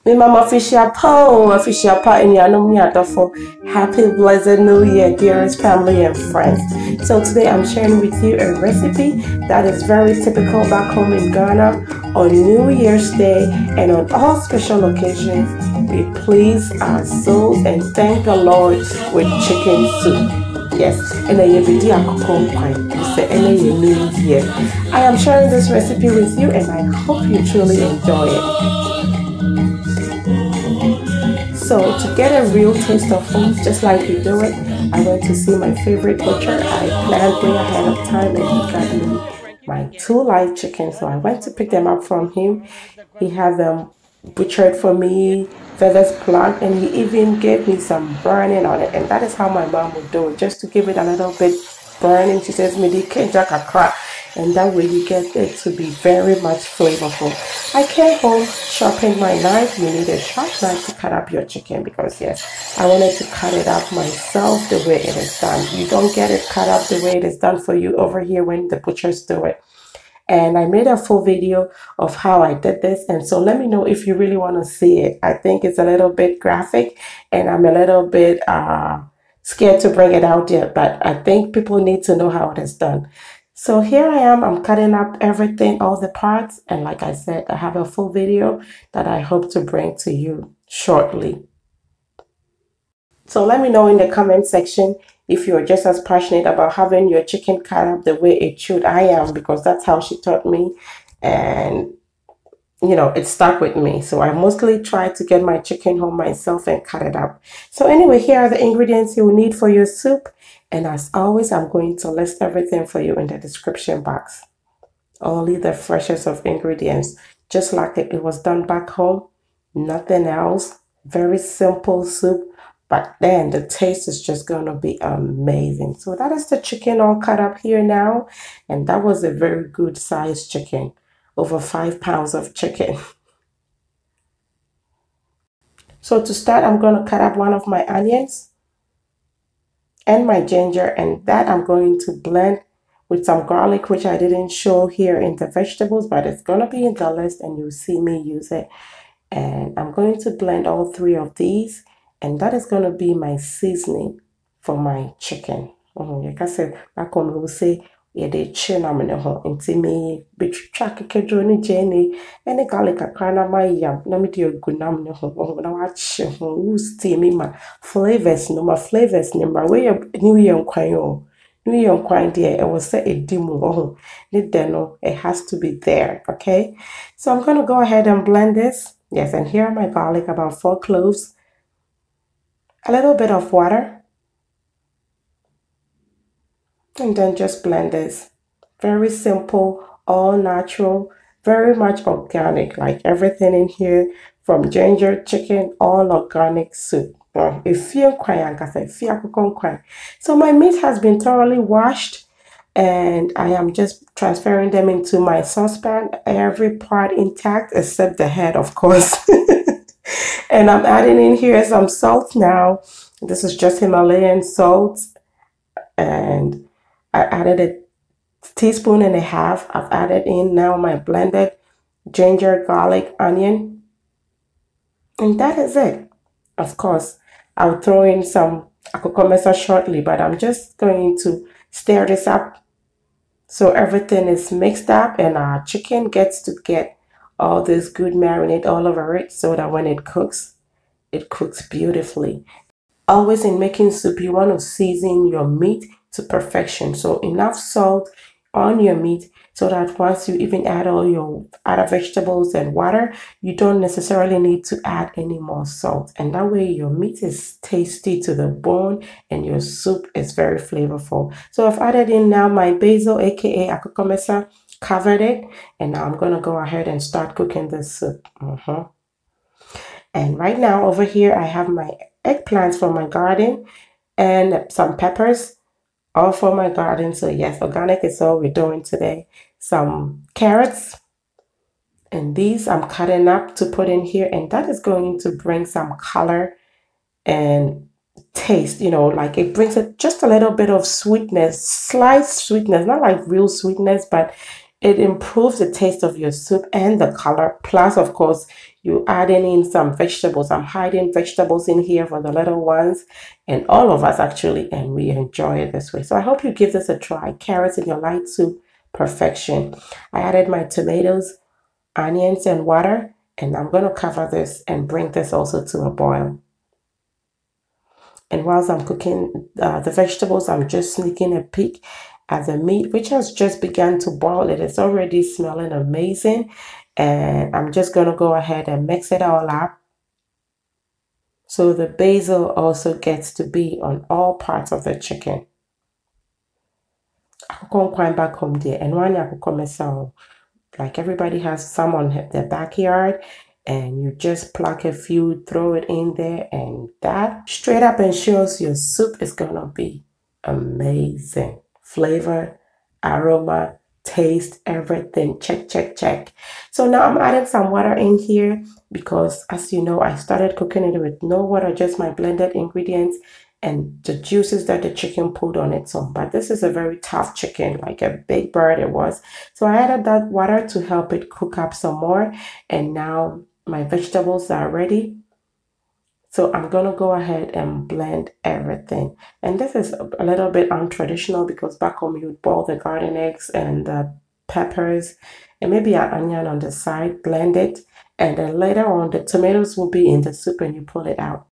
Me mama Afehyia pa and happy blessed new year, dearest family and friends. So today I'm sharing with you a recipe that is very typical back home in Ghana on New Year's Day and on all special occasions. We please our souls and thank the Lord with chicken soup. Yes, and then you video a new year. I am sharing this recipe with you and I hope you truly enjoy it. So to get a real taste of food, just like we do it, I went to see my favorite butcher. I planned way ahead of time and he got me my 2 live chickens. So I went to pick them up from him. He had them butchered for me, feathers plucked, and he even gave me some burning on it. And that is how my mom would do it, just to give it a little bit burning. She says, and that way you get it to be very much flavorful. I came home sharpened my knife. You need a sharp knife to cut up your chicken because yes, I wanted to cut it up myself the way it is done. You don't get it cut up the way it is done for you over here when the butchers do it. And I made a full video of how I did this, and so let me know if you really want to see it. I think it's a little bit graphic and I'm a little bit scared to bring it out yet, but I think people need to know how it is done. So here I am, I'm cutting up everything, all the parts, and like I said, I have a full video that I hope to bring to you shortly. So let me know in the comment section if you're just as passionate about having your chicken cut up the way it should. I am, because that's how she taught me, and you know, it stuck with me. So I mostly try to get my chicken home myself and cut it up. So anyway, here are the ingredients you will need for your soup. And as always, I'm going to list everything for you in the description box. Only the freshest of ingredients, just like it was done back home. Nothing else. Very simple soup. But then the taste is just going to be amazing. So that is the chicken all cut up here now. And that was a very good sized chicken. Over 5 pounds of chicken. So to start, I'm going to cut up one of my onions and my ginger, and that I'm going to blend with some garlic, which I didn't show here in the vegetables, but it's going to be in the list and you'll see me use it. And I'm going to blend all 3 of these, and that is going to be my seasoning for my chicken. Like I said, back home we will say, yeah, they chin am in the home into me, between kedroni jenny, and a garlic a crana my yam, no me dear good nam no home, now watch who's steamy my flavors, no my flavors, number way of New Year quayo. New Year quine dear, it was say a demo, it has to be there, okay? So I'm gonna go ahead and blend this. Yes, and here are my garlic, about 4 cloves, a little bit of water. And then just blend this. Very simple, all natural, very much organic, like everything in here from ginger, chicken, all organic soup. So my meat has been thoroughly washed and I am just transferring them into my saucepan, every part intact except the head, of course. And I'm adding in here some salt now. This is just Himalayan salt, and I added a teaspoon and a half. I've added in now my blended ginger, garlic, onion. And that is it. Of course, I'll throw in some akok shortly, but I'm just going to stir this up so everything is mixed up and our chicken gets to get all this good marinade all over it so that when it cooks beautifully. Always in making soup, you want to season your meat to perfection. So enough salt on your meat so that once you even add all your other vegetables and water, you don't necessarily need to add any more salt. And that way your meat is tasty to the bone and your soup is very flavorful. So I've added in now my basil, aka akok, covered it, and now I'm going to go ahead and start cooking this soup. And right now over here I have my eggplants from my garden and some peppers, all from my garden. So yes, organic is all we're doing today. Some carrots, and these I'm cutting up to put in here, and that is going to bring some color and taste, you know, like it brings it just a little bit of sweetness, slight sweetness, not like real sweetness, but It improves the taste of your soup and the color. Plus, of course, you adding in some vegetables. I'm hiding vegetables in here for the little ones and all of us actually, and we enjoy it this way. So I hope you give this a try. Carrots in your light soup, perfection. I added my tomatoes, onions, and water, and I'm going to cover this and bring this also to a boil. And whilst I'm cooking the vegetables, I'm just sneaking a peek at the meat, which has just begun to boil. It is already smelling amazing. And I'm just going to go ahead and mix it all up. So the basil also gets to be on all parts of the chicken. Nkwan back home there. And one like everybody has some on their backyard. And you just pluck a few, throw it in there, and that straight up ensures your soup is gonna be amazing. Flavor, aroma, taste, everything, check, check, check. So now I'm adding some water in here because, as you know, I started cooking it with no water, just my blended ingredients and the juices that the chicken pulled on its own. But this is a very tough chicken, like a big bird it was. So I added that water to help it cook up some more. And now my vegetables are ready. So I'm going to go ahead and blend everything. And this is a little bit untraditional because back home you would boil the garden eggs and the peppers and maybe an onion on the side, blend it. And then later on the tomatoes will be in the soup and you pull it out.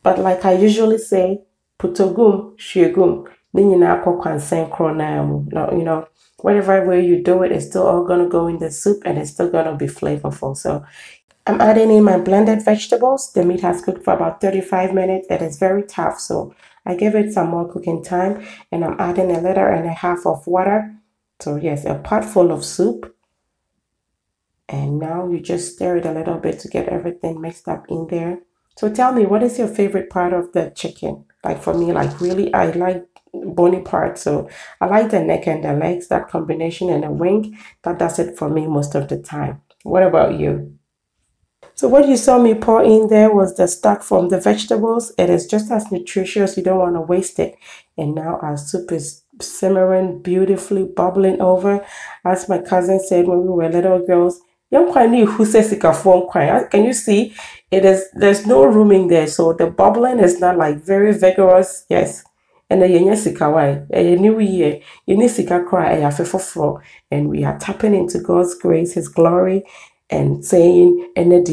But like I usually say, putogum, shiegum, you know, whatever way you do it, it's still all going to go in the soup and it's still going to be flavorful. So I'm adding in my blended vegetables. The meat has cooked for about 35 minutes. It is very tough, so I give it some more cooking time. And I'm adding 1.5 liters of water. So yes, a pot full of soup. And now you just stir it a little bit to get everything mixed up in there. So tell me, what is your favorite part of the chicken? Like for me, like really, I like bony parts. So I like the neck and the legs, that combination and the wing. That does it for me most of the time. What about you? So what you saw me pour in there was the stock from the vegetables. It is just as nutritious. You don't want to waste it. And now our soup is simmering beautifully, bubbling over. As my cousin said when we were little girls, can you see? There's no room in there. So the bubbling is not like very vigorous. Yes. And the new year, you need to cry and we are tapping into God's grace, His glory, and saying, and on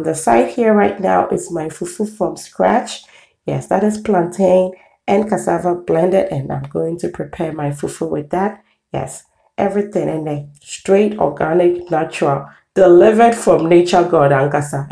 the side here right now is my fufu from scratch. Yes, that is plantain and cassava blended, and I'm going to prepare my fufu with that. Yes, everything in there, straight, organic, natural, delivered from nature God ankasa.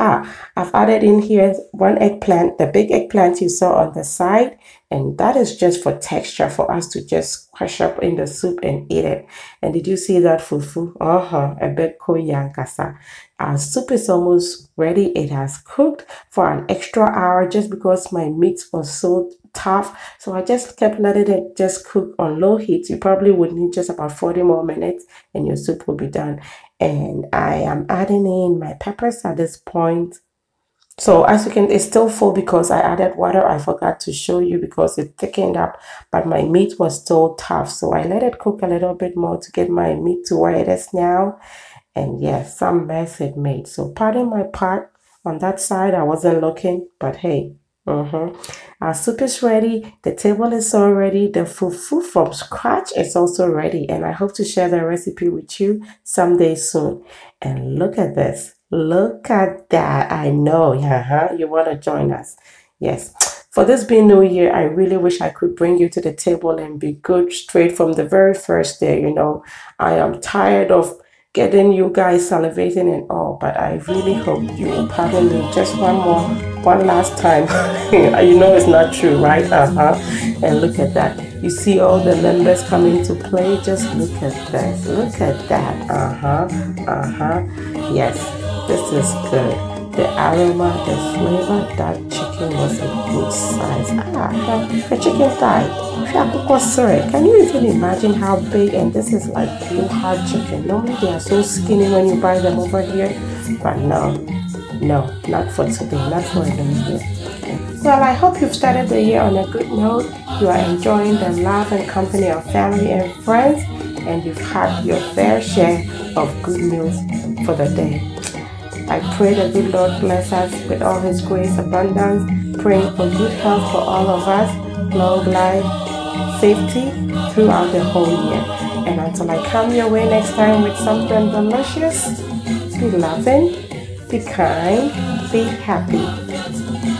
I've added in here 1 eggplant, the big eggplant you saw on the side, and that is just for texture, for us to just crush up in the soup and eat it. And did you see that fufu? A bit koyankasa. Our soup is almost ready. It has cooked for an extra hour just because my meat was so tough. So I just kept letting it just cook on low heat. You probably would need just about 40 more minutes and your soup will be done. And I am adding in my peppers at this point. So as you can, it's still full because I added water. I forgot to show you because it thickened up, but my meat was still tough. So I let it cook a little bit more to get my meat to where it is now. And yes, some mess it made. So pardon my part on that side. I wasn't looking, but hey. Our soup is ready. The table is all ready. The fufu from scratch is also ready. And I hope to share the recipe with you someday soon. And look at this. Look at that. I know. You want to join us. Yes. For this being New Year, I really wish I could bring you to the table and be good straight from the very first day. You know, I am tired of getting you guys salivating and all, but I really hope you will pardon me just one last time. You know it's not true, right? And look at that. You see all the members coming to play. Just look at this. Look at that. Yes, this is good. The aroma, the flavor, that chicken was a good size. The chicken thigh. Can you even imagine how big? And this is like blue hard chicken. Normally they are so skinny when you buy them over here, but no, No, not for today, not for a new year. Well, I hope you've started the year on a good note. You are enjoying the love and company of family and friends, and you've had your fair share of good meals for the day. I pray the good Lord bless us with all His grace abundance, praying for good health for all of us, long life, safety throughout the whole year. And until I come your way next time with something delicious, be loving, be kind, be happy.